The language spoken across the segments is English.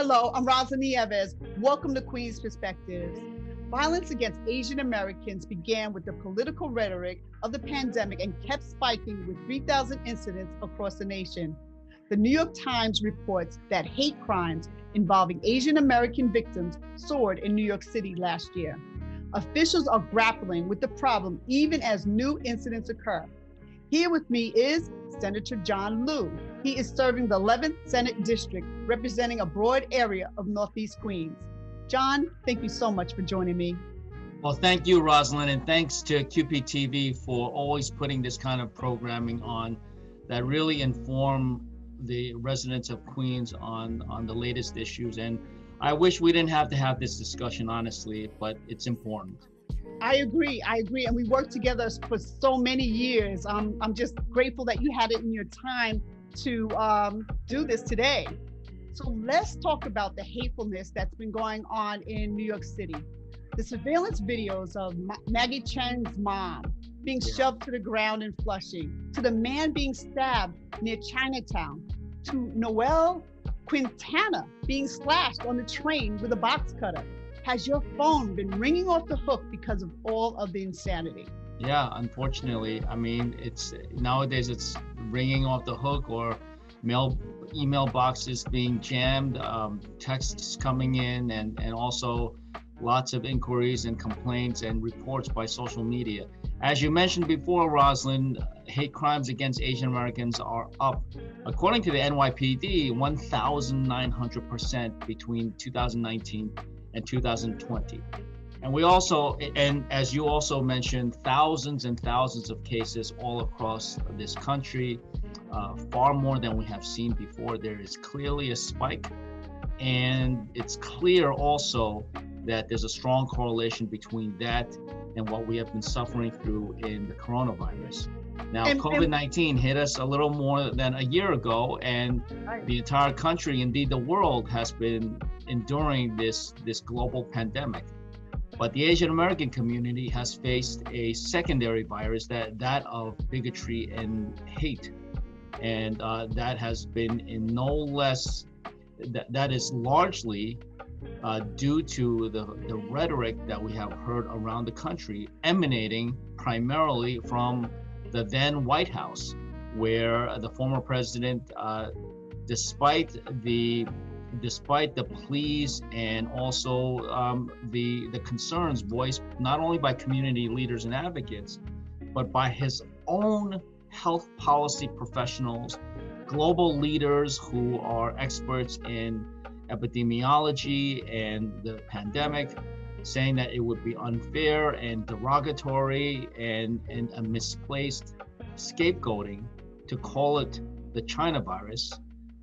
Hello, I'm Rosalind Nieves. Welcome to Queen's Perspectives. Violence against Asian Americans began with the political rhetoric of the pandemic and kept spiking with 3,000 incidents across the nation. The New York Times reports that hate crimes involving Asian American victims soared in New York City last year. Officials are grappling with the problem even as new incidents occur. Here with me is Senator John Liu. He is serving the 11th Senate District, representing a broad area of Northeast Queens. John, thank you so much for joining me. Well, thank you, Rosalind, and thanks to QPTV for always putting this kind of programming on that really inform the residents of Queens on the latest issues. And I wish we didn't have to have this discussion, honestly, but it's important. I agree. And we worked together for so many years. I'm just grateful that you had it in your time to do this today. So let's talk about the hatefulness that's been going on in New York City. The surveillance videos of Maggie Cheng's mom being shoved to the ground in Flushing, to the man being stabbed near Chinatown, to Noel Quintana being slashed on the train with a box cutter. Has your phone been ringing off the hook because of all of the insanity? Yeah, unfortunately. I mean, nowadays it's ringing off the hook, or email boxes being jammed, texts coming in, and also lots of inquiries and complaints and reports by social media. As you mentioned before, Rosalind, hate crimes against Asian Americans are up, according to the NYPD, 1,900% between 2019 and 2020. And we also, and as you also mentioned, thousands and thousands of cases all across this country, far more than we have seen before. There is clearly a spike, and it's clear also that there's a strong correlation between that and what we have been suffering through in the coronavirus. Now, COVID-19 hit us a little more than a year ago, and the entire country, indeed the world, has been enduring this global pandemic. But the Asian American community has faced a secondary virus, that of bigotry and hate. And that has been that is largely due to the rhetoric that we have heard around the country, emanating primarily from the then White House, where the former president, despite the pleas and also the concerns voiced not only by community leaders and advocates, but by his own health policy professionals, global leaders who are experts in epidemiology and the pandemic, saying that it would be unfair and derogatory and a misplaced scapegoating to call it the China virus.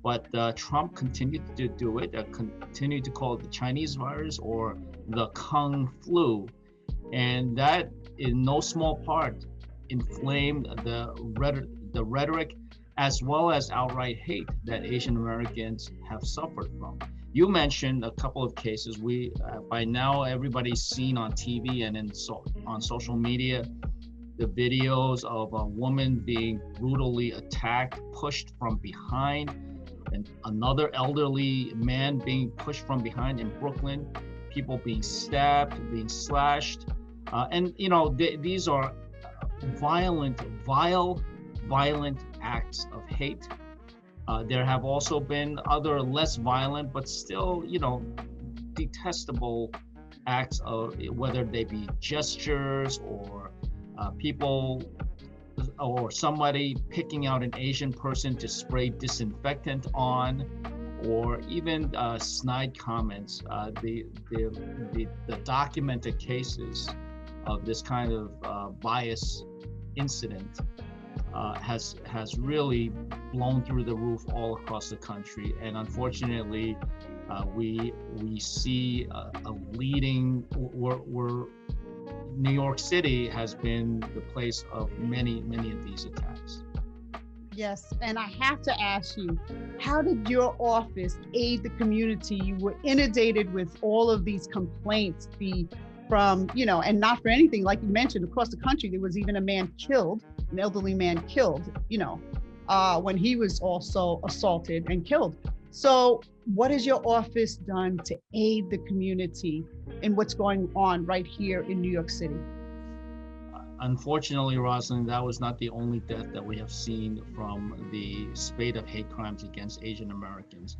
But Trump continued to do it, continued to call it the Chinese virus or the Kung flu. And that, in no small part, inflamed the rhetoric as well as outright hate that Asian Americans have suffered from. You mentioned a couple of cases. By now, everybody's seen on TV and on social media the videos of a woman being brutally attacked, pushed from behind, and another elderly man being pushed from behind in Brooklyn, people being stabbed, being slashed. And these are violent acts of hate. There have also been other less violent, but still, detestable acts of, whether they be gestures or people or somebody picking out an Asian person to spray disinfectant on, or even snide comments. The documented cases of this kind of bias incident has really blown through the roof all across the country. And unfortunately, we see a leading, New York City has been the place of many of these attacks. Yes, and I have to ask you, how did your office aid the community? You were inundated with all of these complaints, from, and not for anything, like you mentioned, across the country, there was even a man killed, an elderly man killed, when he was also assaulted and killed. So what has your office done to aid the community in what's going on right here in New York City? Unfortunately, Rosalind, that was not the only death that we have seen from the spate of hate crimes against Asian Americans.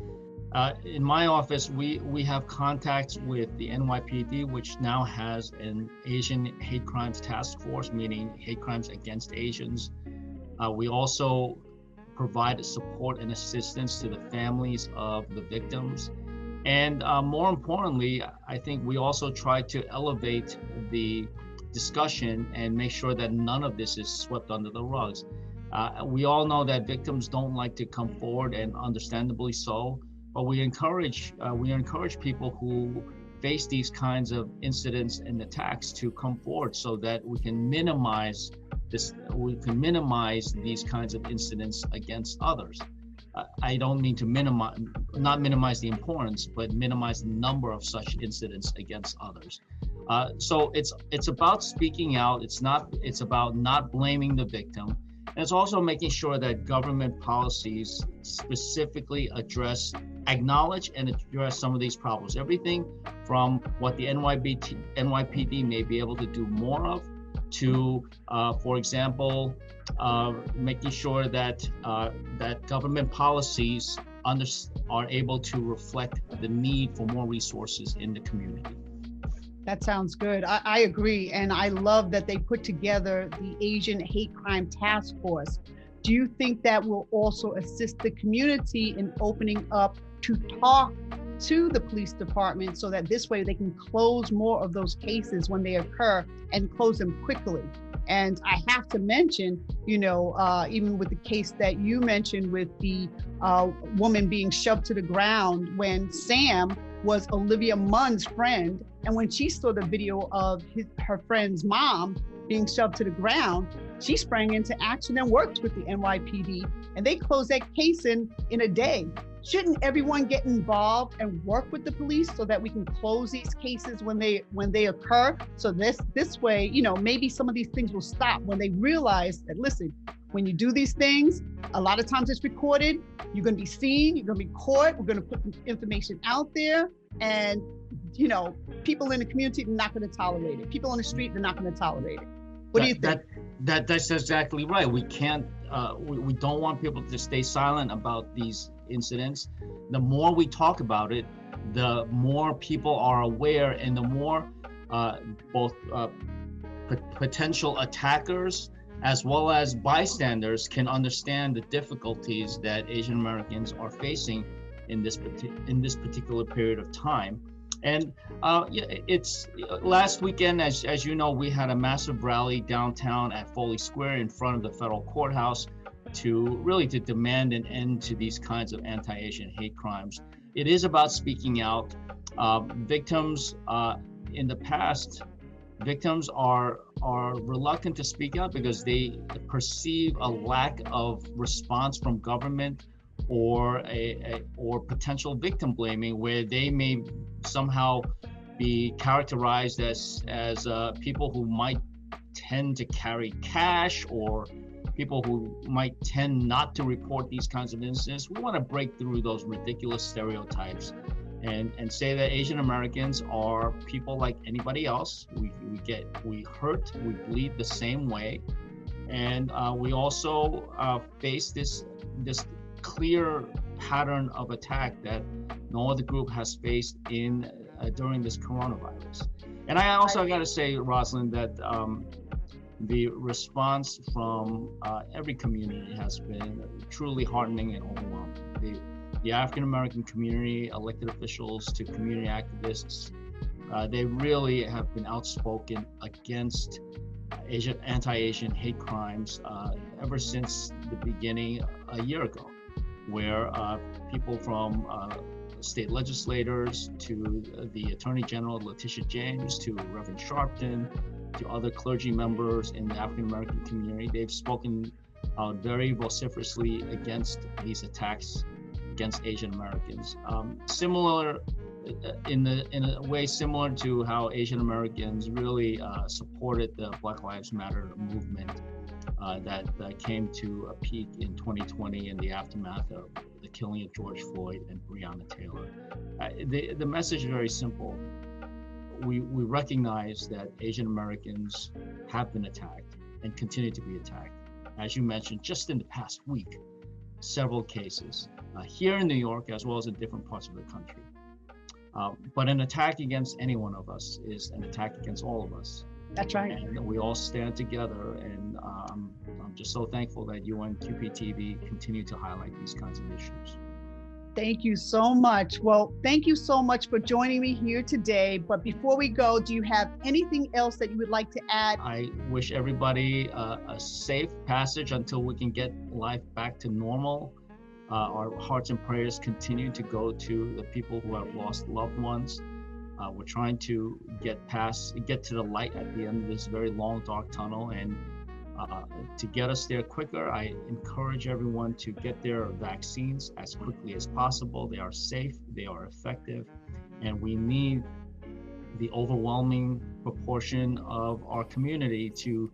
In my office, we have contacts with the NYPD, which now has an Asian hate crimes task force, meaning hate crimes against Asians. We also provide support and assistance to the families of the victims. And more importantly, I think we also try to elevate the discussion and make sure that none of this is swept under the rugs. We all know that victims don't like to come forward, and understandably so, but we encourage people who face these kinds of incidents and attacks to come forward so that we can minimize these kinds of incidents against others. I don't mean to not minimize the importance, but minimize the number of such incidents against others. So it's about speaking out. It's about not blaming the victim. And it's also making sure that government policies specifically acknowledge and address some of these problems. Everything from what the NYPD may be able to do more of to, for example, making sure that government policies are able to reflect the need for more resources in the community. That sounds good. I agree. And I love that they put together the Asian Hate Crime Task Force. Do you think that will also assist the community in opening up to talk to the police department so that this way they can close more of those cases when they occur and close them quickly? And I have to mention, even with the case that you mentioned with the woman being shoved to the ground when Sam was Olivia Munn's friend. And when she saw the video of her friend's mom being shoved to the ground, she sprang into action and worked with the NYPD, and they closed that case in a day. Shouldn't everyone get involved and work with the police so that we can close these cases when they occur? So this way, maybe some of these things will stop when they realize that, listen, when you do these things, a lot of times it's recorded, you're going to be seen, you're going to be caught, we're going to put the information out there, and people in the community are not going to tolerate it. People on the street, they're not going to tolerate it. What do you think? That's exactly right. We can't, we don't want people to stay silent about these incidents. The more we talk about it, the more people are aware, and the more both potential attackers as well as bystanders can understand the difficulties that Asian Americans are facing in this particular period of time. And it's last weekend, as you know, we had a massive rally downtown at Foley Square in front of the federal courthouse to demand an end to these kinds of anti-Asian hate crimes. It is about speaking out. Victims in the past, victims are reluctant to speak out because they perceive a lack of response from government or potential victim blaming, where they may somehow be characterized as people who might tend to carry cash, or people who might tend not to report these kinds of incidents. We want to break through those ridiculous stereotypes and say that Asian Americans are people like anybody else. We hurt, we bleed the same way, and we also face this clear pattern of attack that no other group has faced during this coronavirus. And I also got to say, Rosalind, that the response from every community has been truly heartening and overwhelming. The African American community, elected officials to community activists, they really have been outspoken against anti-Asian hate crimes ever since the beginning a year ago, where people from state legislators to the Attorney General Letitia James to Reverend Sharpton to other clergy members in the African American community, they've spoken very vociferously against these attacks against Asian Americans. in a way similar to how Asian Americans really supported the Black Lives Matter movement that came to a peak in 2020 in the aftermath of the killing of George Floyd and Breonna Taylor. The message is very simple. We recognize that Asian Americans have been attacked and continue to be attacked. As you mentioned, just in the past week, several cases here in New York as well as in different parts of the country. But an attack against any one of us is an attack against all of us. That's right. And we all stand together, and I'm just so thankful that you and QPTV continue to highlight these kinds of issues. Thank you so much. Well, thank you so much for joining me here today. But before we go, do you have anything else that you would like to add? I wish everybody a safe passage until we can get life back to normal. Our hearts and prayers continue to go to the people who have lost loved ones. We're trying to get to the light at the end of this very long, dark tunnel. And to get us there quicker, I encourage everyone to get their vaccines as quickly as possible. They are safe, they are effective, and we need the overwhelming proportion of our community to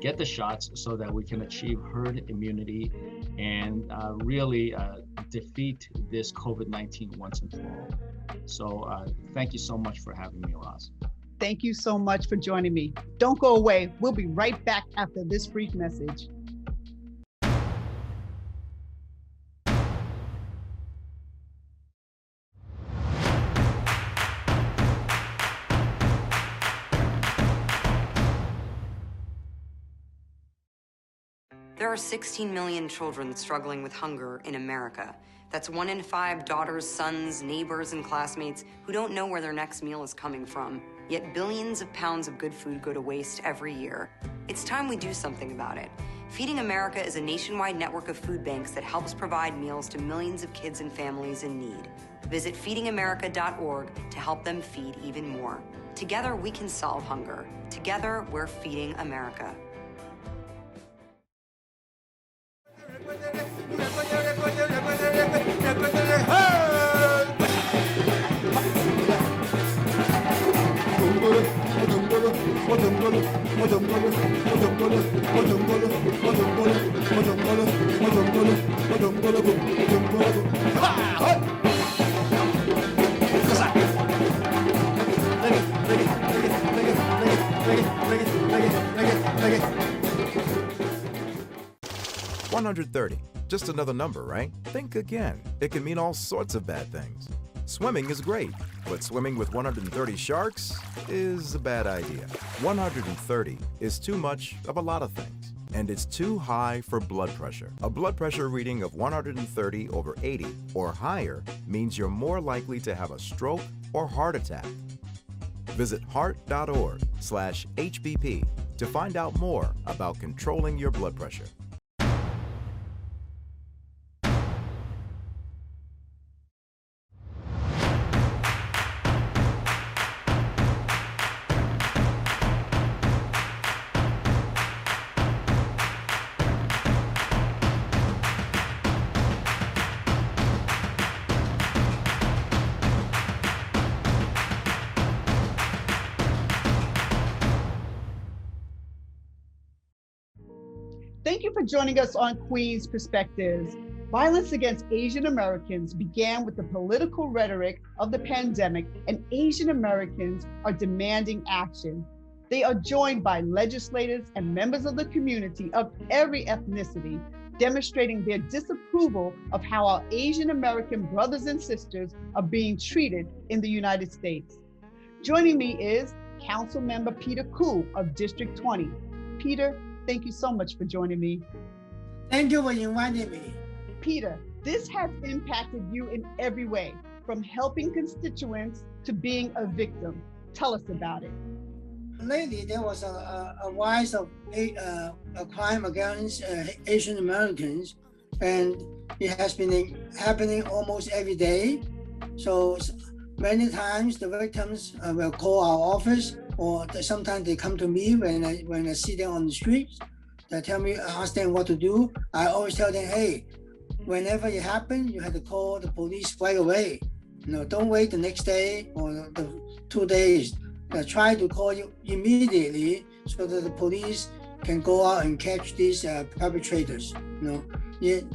get the shots so that we can achieve herd immunity and really defeat this COVID-19 once and for all. So thank you so much for having me, Roz. Thank you so much for joining me. Don't go away. We'll be right back after this brief message. There are 16 million children struggling with hunger in America. That's 1 in 5 daughters, sons, neighbors, and classmates who don't know where their next meal is coming from. Yet billions of pounds of good food go to waste every year. It's time we do something about it. Feeding America is a nationwide network of food banks that helps provide meals to millions of kids and families in need. Visit feedingamerica.org to help them feed even more. Together, we can solve hunger. Together, we're feeding America. $130. Just another number, right? Think again. It can mean all sorts of bad things. Swimming is great, but swimming with 130 sharks is a bad idea. 130 is too much of a lot of things, and it's too high for blood pressure. A blood pressure reading of 130 over 80 or higher means you're more likely to have a stroke or heart attack. Visit heart.org/HBP to find out more about controlling your blood pressure. Thank you for joining us on Queen's Perspectives. Violence against Asian Americans began with the political rhetoric of the pandemic, and Asian Americans are demanding action. They are joined by legislators and members of the community of every ethnicity, demonstrating their disapproval of how our Asian American brothers and sisters are being treated in the United States. Joining me is Councilmember Peter Koo of District 20. Peter, thank you so much for joining me. Thank you for inviting me. Peter, this has impacted you in every way, from helping constituents to being a victim. Tell us about it. Lately, there was a rise of a crime against Asian Americans, and it has been happening almost every day. So many times the victims will call our office, or sometimes they come to me when I see them on the streets. They tell me, I ask them what to do. I always tell them, hey, whenever it happens, you have to call the police right away. Don't wait the next day or the 2 days. Try to call you immediately so that the police can go out and catch these perpetrators.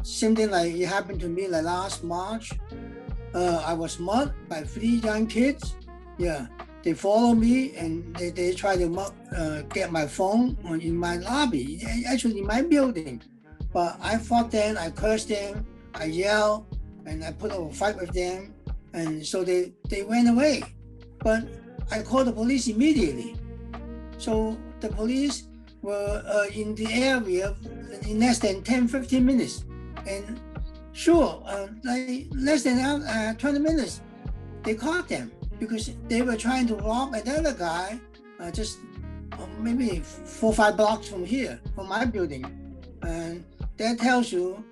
Something like it happened to me like last March. I was mugged by 3 young kids. Yeah, they follow me and they try to get my phone in my lobby, actually in my building. But I fought them, I cursed them, I yelled, and I put up a fight with them. And so they went away. But I called the police immediately. So the police were in the area in less than 10-15 minutes. And sure, like less than 20 minutes, they caught them because they were trying to rob another guy just maybe 4 or 5 blocks from here, from my building. And that tells you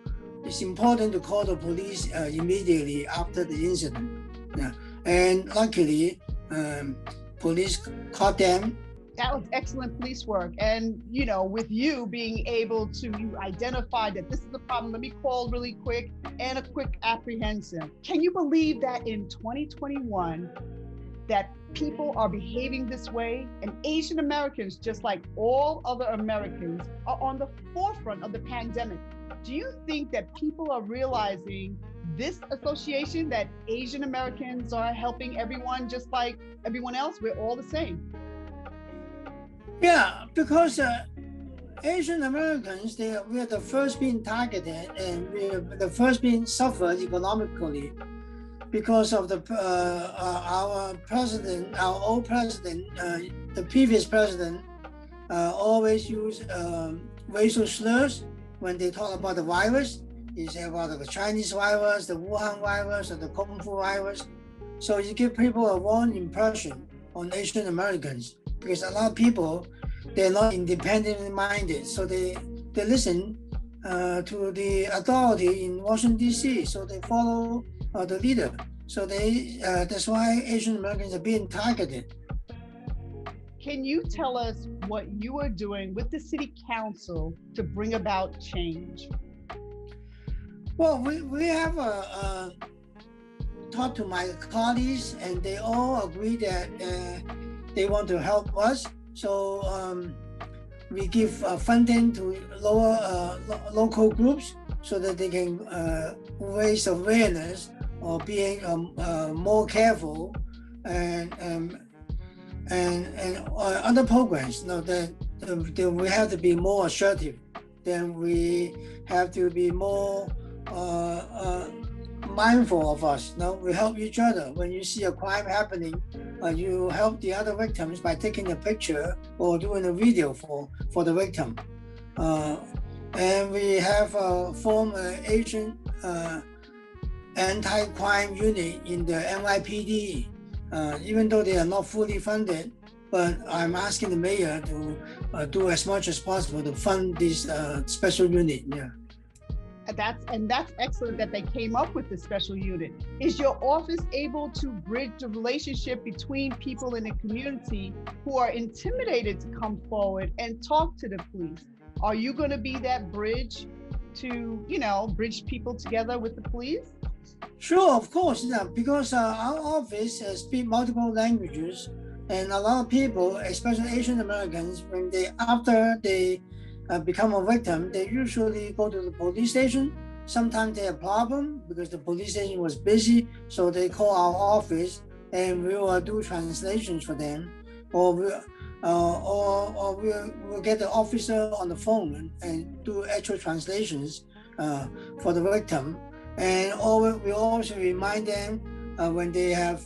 it's important to call the police immediately after the incident. Yeah. And luckily, police caught them. That was excellent police work. And, with you being able to identify that this is the problem, let me call really quick, and a quick apprehension. Can you believe that in 2021, that people are behaving this way? And Asian Americans, just like all other Americans, are on the forefront of the pandemic. Do you think that people are realizing this association, that Asian Americans are helping everyone just like everyone else? We're all the same. Yeah, because Asian Americans, we are the first being targeted and we are the first being suffered economically because of our president, our old president, the previous president always use racial slurs when they talk about the virus. He say about the Chinese virus, the Wuhan virus, or the Kung Fu virus. So you give people a wrong impression on Asian Americans because a lot of people, they're not independently minded. So they listen to the authority in Washington, D.C. So they follow the leader. So that's why Asian Americans are being targeted. Can you tell us what you are doing with the city council to bring about change? Well, we have talked to my colleagues and they all agree that they want to help us. So we give funding to local groups so that they can raise awareness or being more careful and other programs. That we have to be more assertive. Then we have to be more mindful of us. We help each other. When you see a crime happening, you help the other victims by taking a picture or doing a video for the victim. And we have formed an Asian anti-crime unit in the NYPD, even though they are not fully funded. But I'm asking the mayor to do as much as possible to fund this special unit. Yeah. And that's excellent that they came up with this special unit. Is your office able to bridge the relationship between people in the community who are intimidated to come forward and talk to the police? Are you going to be that bridge to, bridge people together with the police? Sure, of course, because our office speaks multiple languages, and a lot of people, especially Asian Americans, after they become a victim, they usually go to the police station. Sometimes they have a problem because the police station was busy, so they call our office and we will do translations for them, or we'll get the officer on the phone and do actual translations for the victim. And we also remind them when they have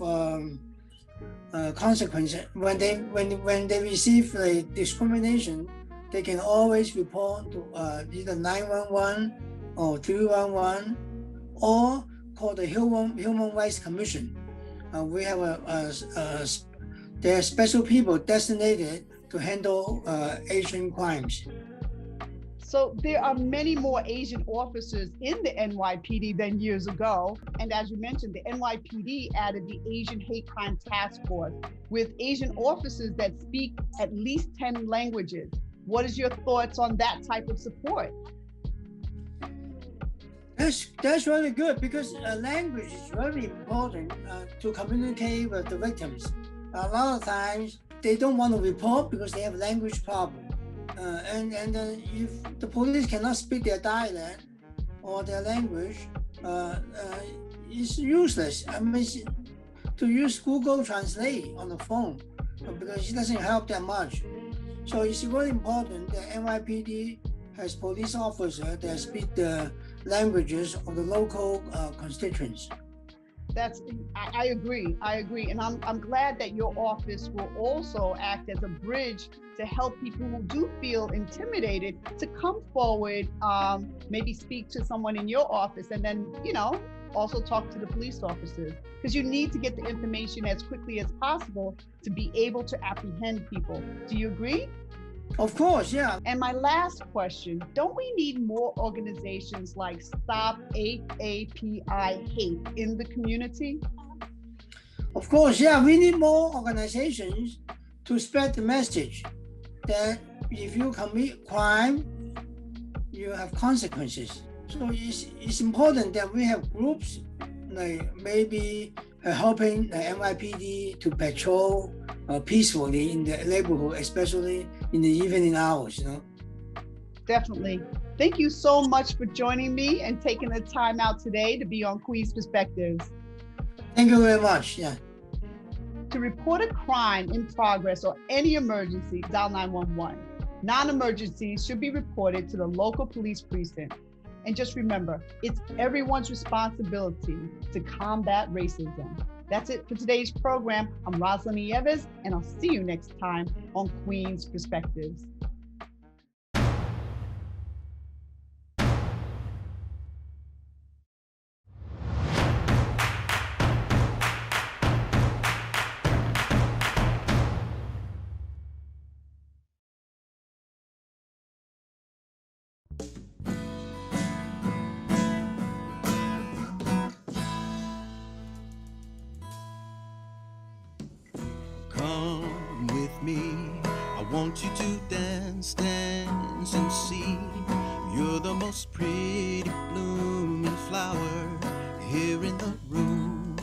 consequences, when they receive discrimination, they can always report to either 911 or 311 or call the Human Rights Commission. We have there are special people designated to handle Asian crimes. So there are many more Asian officers in the NYPD than years ago. And as you mentioned, the NYPD added the Asian Hate Crime Task Force with Asian officers that speak at least 10 languages. What is your thoughts on that type of support? That's really good because language is very important to communicate with the victims. A lot of times they don't want to report because they have language problem, and if the police cannot speak their dialect or their language, it's useless. I mean, to use Google Translate on the phone because it doesn't help that much. So it's very important that NYPD has police officers that speak the languages of the local constituents. I agree, and I'm glad that your office will also act as a bridge to help people who do feel intimidated to come forward, maybe speak to someone in your office, and then, also talk to the police officers, because you need to get the information as quickly as possible to be able to apprehend people. Do you agree? Of course, yeah. And my last question, don't we need more organizations like Stop AAPI Hate in the community? Of course, yeah. We need more organizations to spread the message that if you commit crime, you have consequences. So it's important that we have groups like maybe helping the NYPD to patrol peacefully in the neighborhood, especially in the evening hours, Definitely. Thank you so much for joining me and taking the time out today to be on Queen's Perspectives. Thank you very much. Yeah. To report a crime in progress or any emergency, dial 911. Non-emergencies should be reported to the local police precinct. And just remember, it's everyone's responsibility to combat racism. That's it for today's program. I'm Rosalind Nieves, and I'll see you next time on Queen's Perspectives. Come with me, I want you to dance, dance and see. You're the most pretty blooming flower here in the room.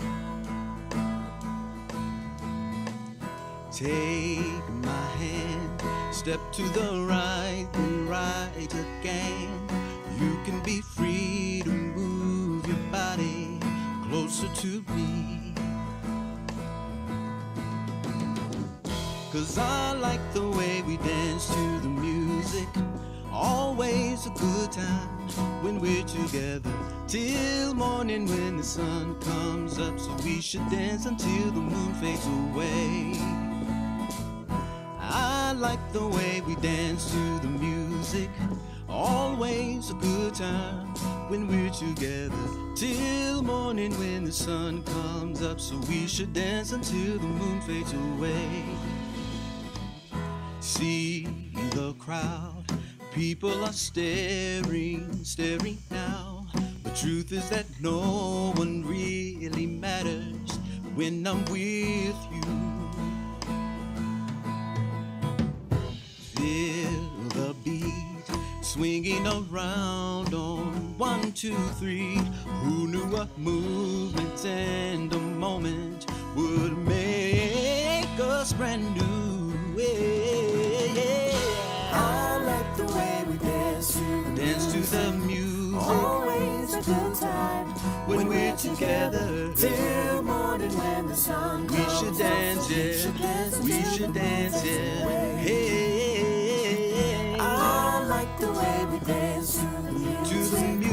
Take my hand, step to the right, then right again. You can be free to move your body closer to me. 'Cause I like the way we dance to the music. Always a good time when we're together. Till morning when the sun comes up. So we should dance until the moon fades away. I like the way we dance to the music. Always a good time when we're together. Till morning when the sun comes up. So we should dance until the moon fades away. See the crowd, people are staring, staring now. The truth is that no one really matters when I'm with you. Feel the beat swinging around on 1, 2, 3. Who knew a movement and a moment would make us brand new? I like the way we dance to the music. Always a good time when we're together. Till morning when the sun comes. We should dance, yeah. We should dance, yeah. Hey, I like the way we dance to the music.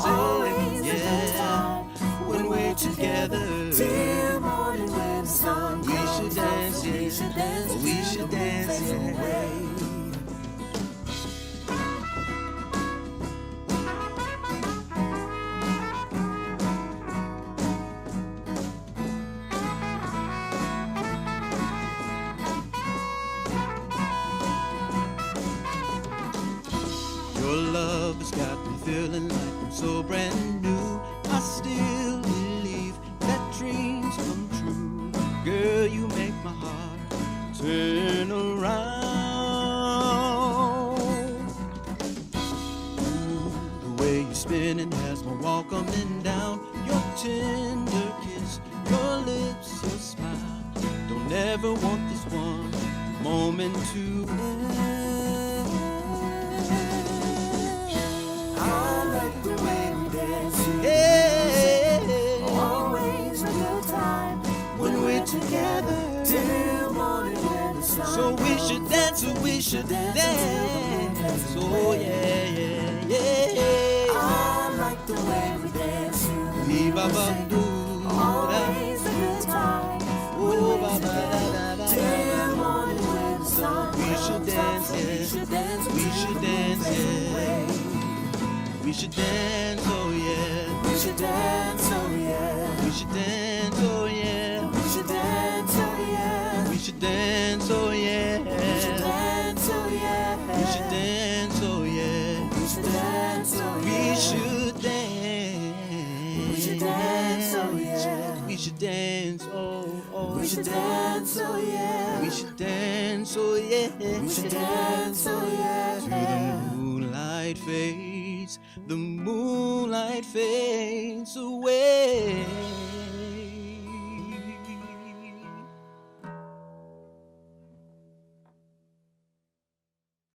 Always a good time when we're together. Till morning when the sun comes. We should dance, yeah. We should dance, yeah. Your love has got me feeling like I'm so brand new. I still believe that dreams come true. Girl, you make my heart turn around. Ooh, the way you're spinning has my walk coming down, your tender kiss, your lips, your smile. Don't ever want this one moment to end. I like the way we dance. Hey, Always a good time when we're together. till morning when the sun So we should dance, so we should dance. Oh yeah, yeah, yeah. I like the way we dance. Ba-ba-doo. Always a good time Oh, ba-ba-da-da-da. till morning when the sun We should dance, yeah. we should dance. We should dance, yeah. We should dance, oh yeah. We should dance, oh yeah. We should dance, oh yeah. We should dance, oh yeah. We should dance, oh yeah. We should dance, oh yeah. We should dance, oh yeah. We should dance, oh yeah. We should dance. We should dance, oh yeah. We should dance, oh, oh. We should dance, oh yeah. We should dance, oh yeah. We should dance, oh yeah. To the moonlight fades away.